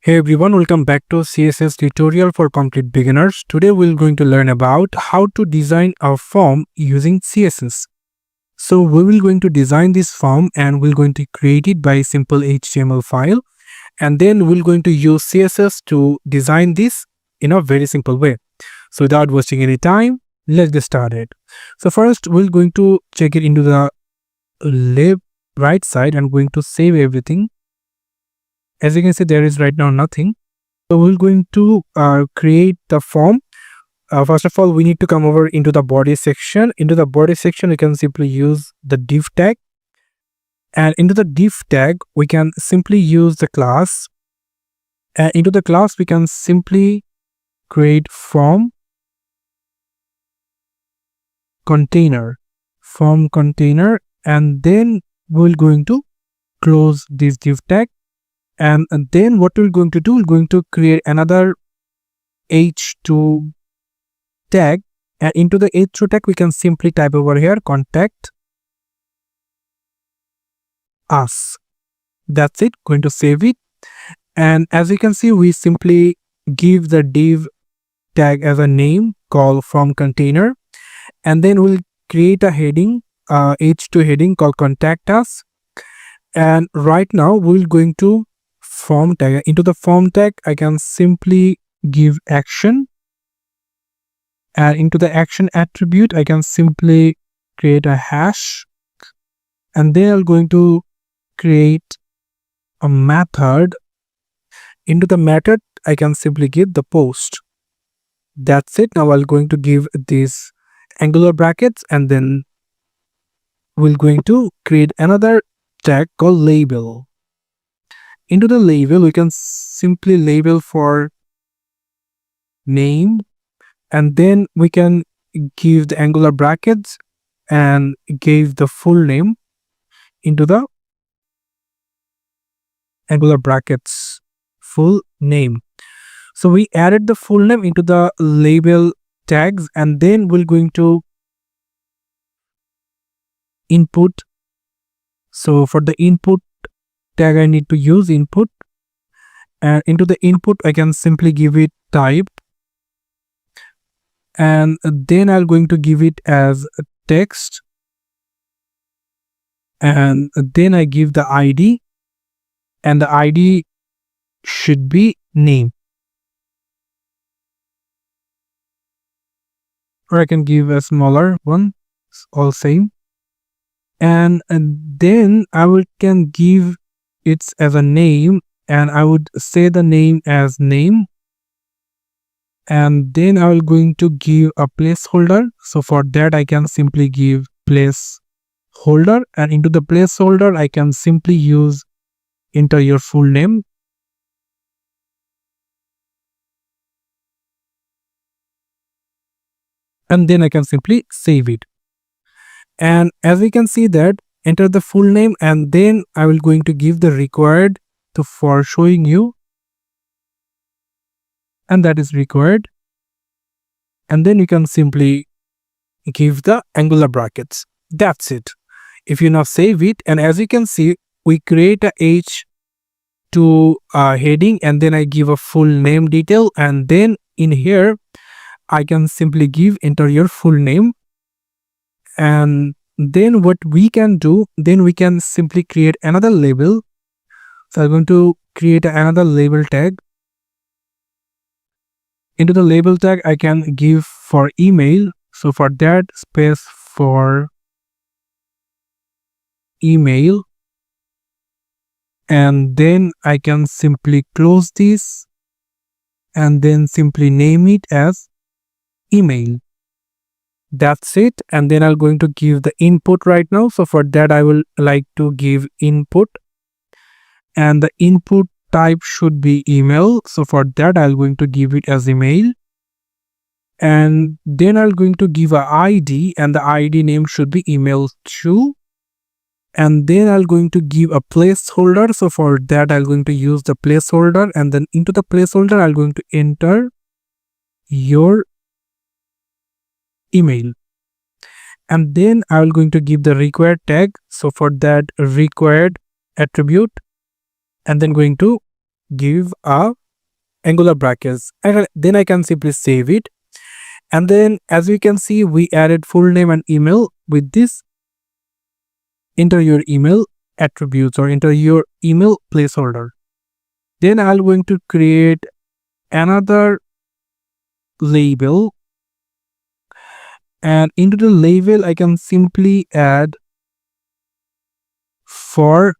Hey everyone, welcome back to CSS tutorial for complete beginners. Today we're going to learn about how to design a form using CSS. So we will going to design this form and we're going to create it by simple HTML file, and then we're going to use CSS to design this in a very simple way. So without wasting any time, let's get started. So first we're going to check it into the left right side and going to save everything. As you can see, there is right now nothing. So we're going to create the form. First of all, we need to come over into the body section. Into the body section, we can simply use the div tag. And into the div tag, we can simply use the class. And into the class, we can simply create form container. And then we're going to close this div tag. And then what we're going to do, we're going to create another h2 tag, and into the h2 tag we can simply type over here contact us. That's it. Going to save it, and as you can see, we simply give the div tag as a name called form container, and then we'll create a heading, h2 heading called contact us. And right now we're going to form tag. Into the form tag, I can simply give action, and into the action attribute, I can simply create a hash, and then I'm going to create a method. Into the method, I can simply give the post. That's it. Now I'm going to give these angular brackets, and then we're going to create another tag called label. Into the label, we can simply label for name, and then we can give the angular brackets and give the full name into the angular brackets full name. So we added the full name into the label tags, and then we're going to input. So for the input tag, I need to use input, and into the input I can simply give it type, and then I'm going to give it as a text, and then I give the ID, and the ID should be name, or I can give a smaller one, all same, and then I can give it as a name, and I would say the name as name, and then I will going to give a placeholder. So for that I can simply give placeholder, and into the placeholder I can simply use enter your full name, and then I can simply save it. And as we can see that, enter the full name, and then I will going to give the required for showing you, and that is required, and then you can simply give the angular brackets. That's it. If you now save it, and as you can see, we create a h2 heading, and then I give a full name detail, and then in here I can simply give enter your full name. And then what we can do, then we can simply create another label. So I'm going to create another label tag. Into the label tag, I can give for email. So for that, space for email, and then I can simply close this, and then simply name it as email. That's it. And then I'm going to give the input right now. So for that, I will like to give input, and the input type should be email. So for that, I'm going to give it as email, and then I'm going to give a ID, and the ID name should be email too. And then I'm going to give a placeholder. So for that, I'm going to use the placeholder, and then into the placeholder I'm going to enter your email, and then I'm going to give the required tag. So for that, required attribute, and then going to give a angular brackets, and then I can simply save it. And then as we can see, we added full name and email. With this, enter your email attributes or enter your email placeholder. Then I'm going to create another label, and into the label I can simply add for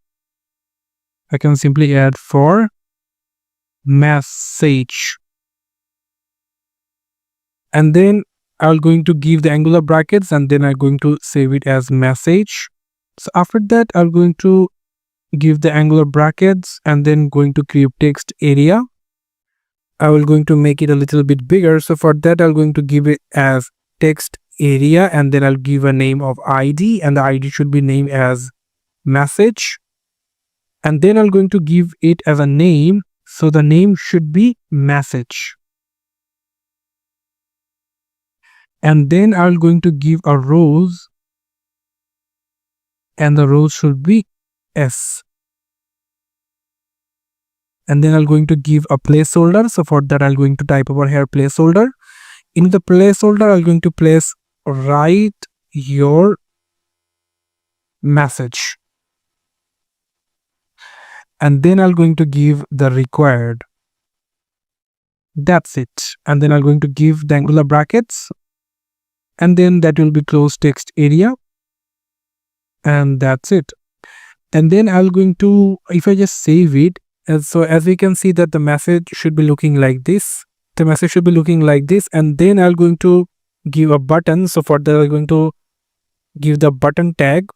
message, and then I'm going to give the angular brackets, and then I'm going to save it as message. So after that, I'm going to give the angular brackets and then going to create text area. I will going to make it a little bit bigger. So for that, I'm going to give it as text area, and then I'll give a name of ID, and the ID should be named as message. And then I'm going to give it as a name. So the name should be message. And then I'm going to give a rows, and the rows should be S. And then I'm going to give a placeholder. So for that, I'm going to type over here placeholder. In the placeholder, I'm going to place write your message. And then I'm going to give the required. That's it. And then I'm going to give the angular brackets. And then that will be closed text area. And that's it. And then I'm going to, if I just save it, so as we can see that the message should be looking like this. The message should be looking like this. And then I'm going to give a button. So for that, I'm going to give the button tag.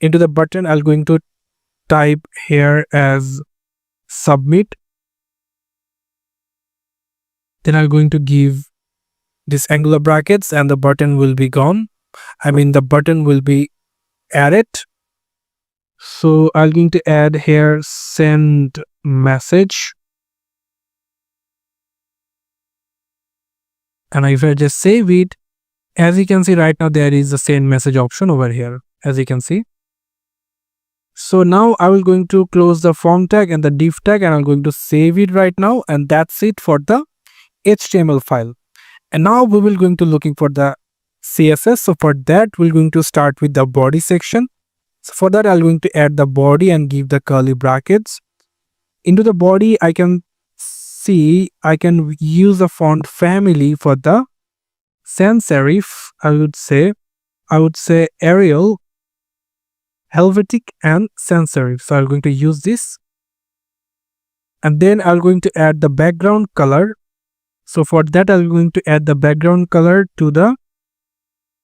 Into the button, I'm going to type here as submit. Then I'm going to give this angular brackets, and the button will be gone. The button will be added. So I'm going to add here send message. And if I just save it, as you can see right now, there is the send message option over here, as you can see. So now I will going to close the form tag and the div tag, and I'm going to save it right now. And that's it for the HTML file. And now we will going to looking for the CSS. So for that, we're going to start with the body section. So for that, I'm going to add the body and give the curly brackets. Into the body, I can see I can use the font family for the sans serif. I would say Arial, Helvetic, and sans serif. So I'm going to use this. And then I'm going to add the background color. So for that, I'm going to add the background color to the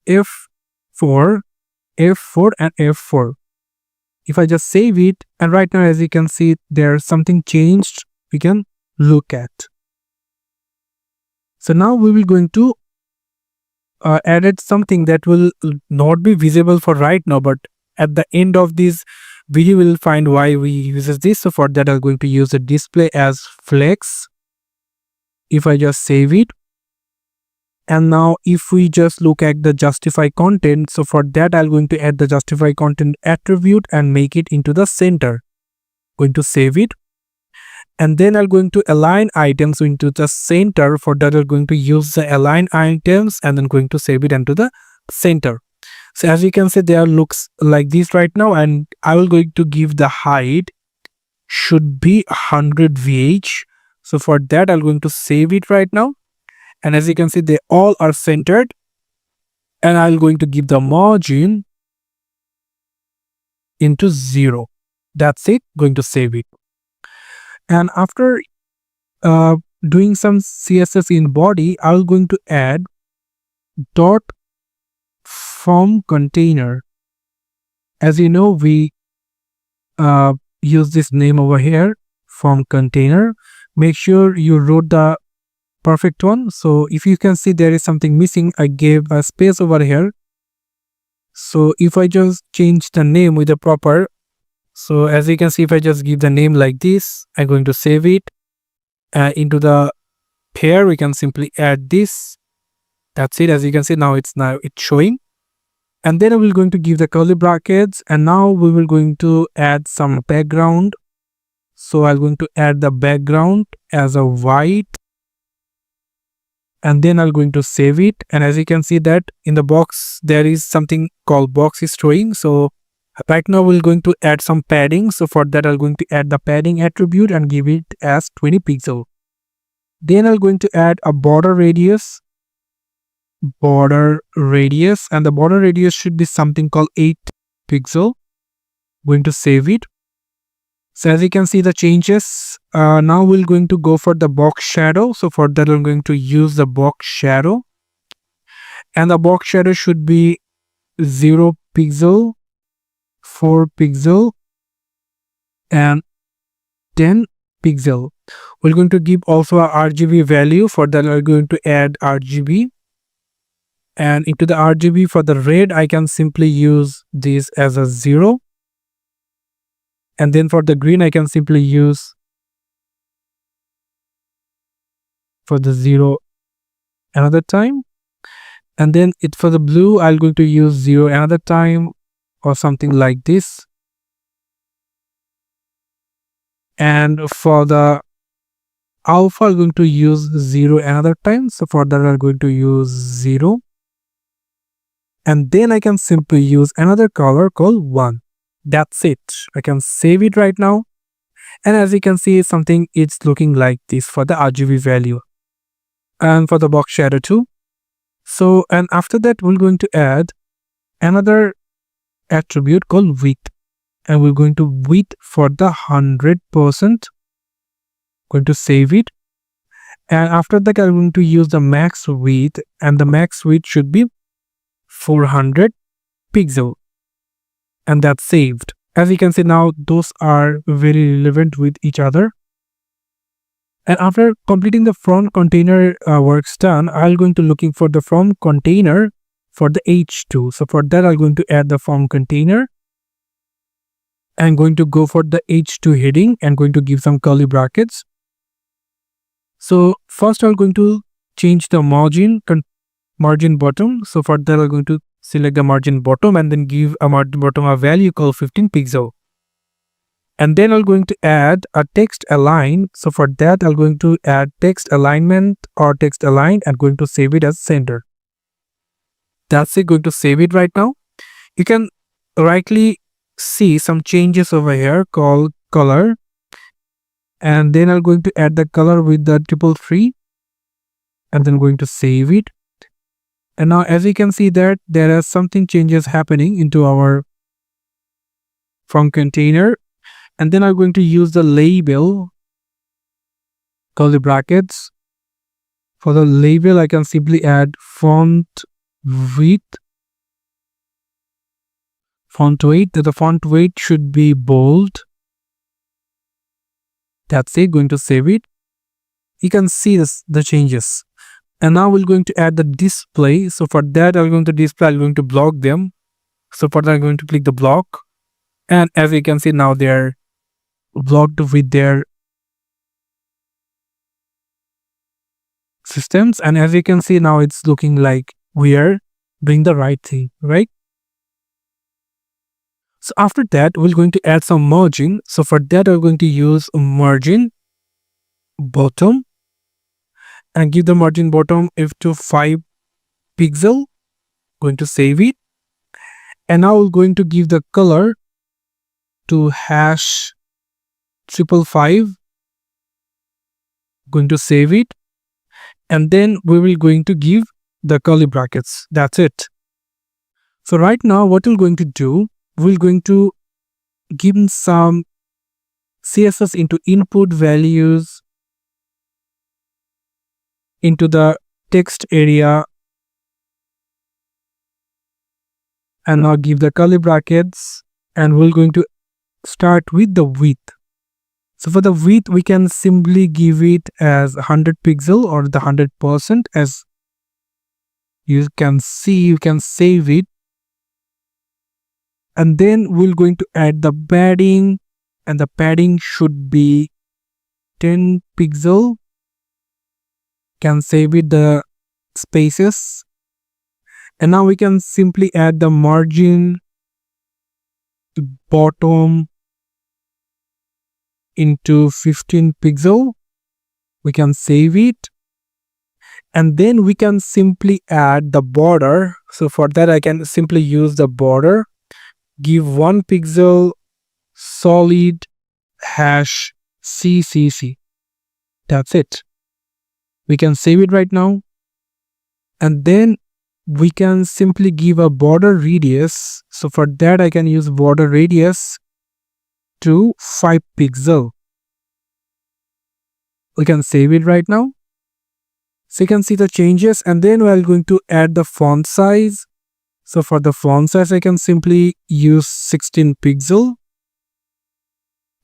F4, and F4. If I just save it, and right now, as you can see, there's something changed we can look at. So now we will going to add something that will not be visible for right now, but at the end of this video, we will find why we use this. So for that, I'm going to use the display as flex. If I just save it, and now if we just look at the justify content, so for that, I'm going to add the justify content attribute and make it into the center. Going to save it. And then I'm going to align items into the center. For that, I'm going to use the align items and then going to save it into the center. So as you can see, there looks like this right now, and I will going to give the height should be 100 VH. So for that, I'm going to save it right now. And as you can see, they all are centered. And I'm going to give the margin into 0. That's it. Going to save it. And after doing some CSS in body, I'm going to add dot form container. As you know, we use this name over here, form container. Make sure you wrote the perfect one. So if you can see there is something missing, I gave a space over here. So if I just change the name with the proper, so as you can see, if I just give the name like this, I'm going to save it. Into the pair, we can simply add this. That's it. As you can see, now it's showing. And then I will going to give the curly brackets, and now we will going to add some background. So I'm going to add the background as a white, and then I'm going to save it. And as you can see that in the box there is something called box is showing. So right now we're going to add some padding. So for that I'm going to add the padding attribute and give it as 20 pixel. Then I'm going to add a border radius, and the border radius should be something called 8 pixel. Going to save it. So as you can see the changes, now we're going to go for the box shadow. So for that I'm going to use the box shadow, and the box shadow should be 0 pixel, 4 pixel, and 10 pixel. We're going to give also a RGB value. For that we're going to add RGB, and into the RGB for the red I can simply use this as a 0, and then for the green I can simply use for the 0 another time, and then for the blue I'm going to use 0 another time or something like this. And for the alpha I'm going to use 0 another time. So for that I'm going to use 0, and then I can simply use another color called 1. That's it. I can save it right now, and as you can see something it's looking like this for the RGB value, and for the box shadow too. So and after that we're going to add another attribute called width, and we're going to width for the 100%. Going to save it, and after that I'm going to use the max width, and the max width should be 400 pixel, and that's saved. As you can see now those are very relevant with each other. And after completing the front container works done, I'm going to looking for the front container for the H2. So for that I'm going to add the front container, and going to go for the H2 heading and going to give some curly brackets. So first I'm going to change the margin bottom. So for that I'm going to select the margin bottom and then give a margin bottom a value called 15 pixel. And then I'm going to add a text align. So for that I'm going to add text alignment or text align and going to save it as center. That's it. Going to save it right now. You can rightly see some changes over here called color, and then I'm going to add the color with the 333, and then going to save it. And now as you can see that there are something changes happening into our front container, and then I'm going to use the label curly brackets. For the label I can simply add font weight. The font weight should be bold. That's it. Going to save it. You can see the changes. And now we're going to add the display. So for that I'm going to display, I'm going to block them. So for that I'm going to click the block, and as you can see now they're blocked with their systems, and as you can see now it's looking like we are doing the right thing, right? So after that we're going to add some margin. So for that we're going to use margin bottom and give the margin bottom to 5 pixel. Going to save it, and now we're going to give the color to hash 555. Going to save it, and then we will going to give the curly brackets. That's it. So right now what we're going to do, we're going to give some CSS into input values into the text area, and now give the curly brackets, and we're going to start with the width. So for the width we can simply give it as 100 pixel or the 100%. As you can see, you can save it, and then we're going to add the padding, and the padding should be 10 pixel. Can save it the spaces, and now we can simply add the margin bottom into 15 pixel. We can save it, and then we can simply add the border. So for that I can simply use the border, give 1 pixel solid hash CCC. That's it. We can save it right now, and then we can simply give a border radius. So for that I can use border radius to 5 pixel. We can save it right now. So you can see the changes, and then we are going to add the font size. So for the font size I can simply use 16 pixel,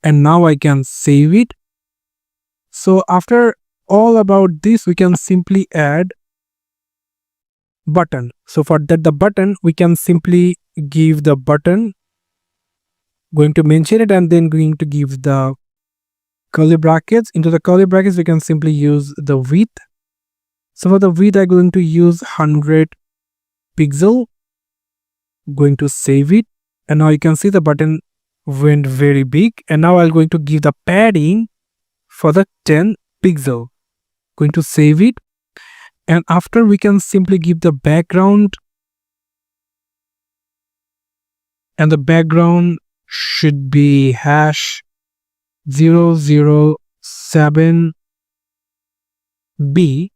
and now I can save it. So after all about this, we can simply add button. So for that, the button, we can simply give the button, going to mention it, and then going to give the curly brackets. Into the curly brackets we can simply use the width. So for the width I'm going to use 100 pixel, going to save it, and now you can see the button went very big. And now I'm going to give the padding for the 10 pixel, going to save it, and after we can simply give the background, and the background should be hash 007B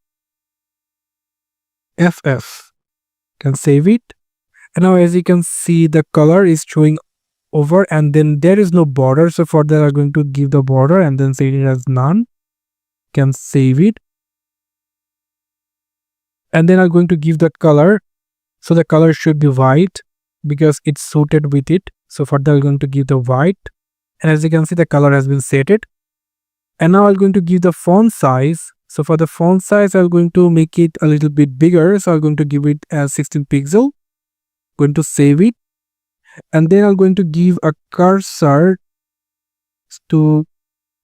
FF. Can save it, and now as you can see the color is showing over, and then there is no border. So for that I'm going to give the border and then set it as none. Can save it, and then I'm going to give the color. So the color should be white because it's suited with it. So for that I'm going to give the white, and as you can see the color has been set it. And now I'm going to give the font size. So for the font size I'm going to make it a little bit bigger, so I'm going to give it as 16 pixel, going to save it, and then I'm going to give a cursor to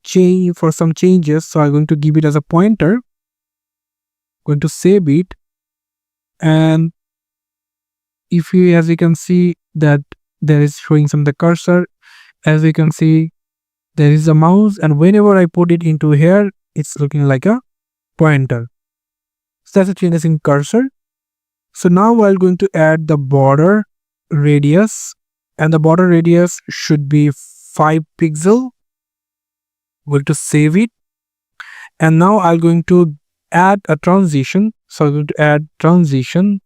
change for some changes. So I'm going to give it as a pointer, going to save it, and if you, as you can see that there is showing some the cursor, as you can see there is a mouse, and whenever I put it into here it's looking like a pointer. So that's a changes in cursor. So now we're going to add the border radius, and the border radius should be 5 pixel. Going to save it, and now I'm going to add a transition. So I'm going to add transition,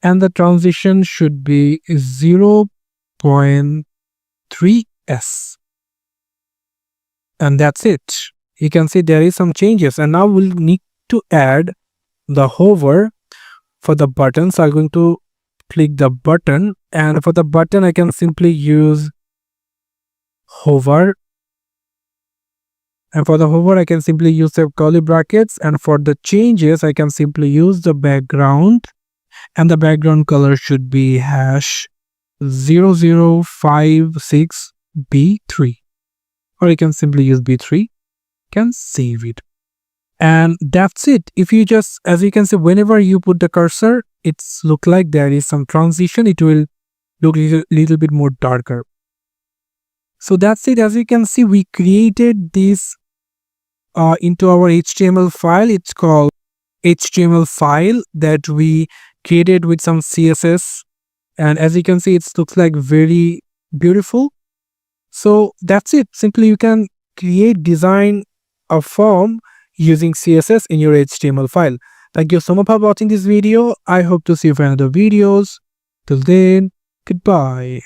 and the transition should be 0.3s, and that's it. You can see there is some changes, and now we'll need to add the hover for the button. So I'm going to click the button, and for the button I can simply use hover, and for the hover I can simply use the curly brackets, and for the changes I can simply use the background, and the background color should be hash 0056B3, or you can simply use B3. Can save it, and that's it. If you just, as you can see, whenever you put the cursor, it's look like there is some transition, it will look little bit more darker. So that's it. As you can see, we created this into our HTML file. It's called HTML file that we created with some CSS, and as you can see it looks like very beautiful. So that's it. Simply you can design a form using CSS in your HTML file. Thank you so much for watching this video. I hope to see you for another videos. Till then, goodbye.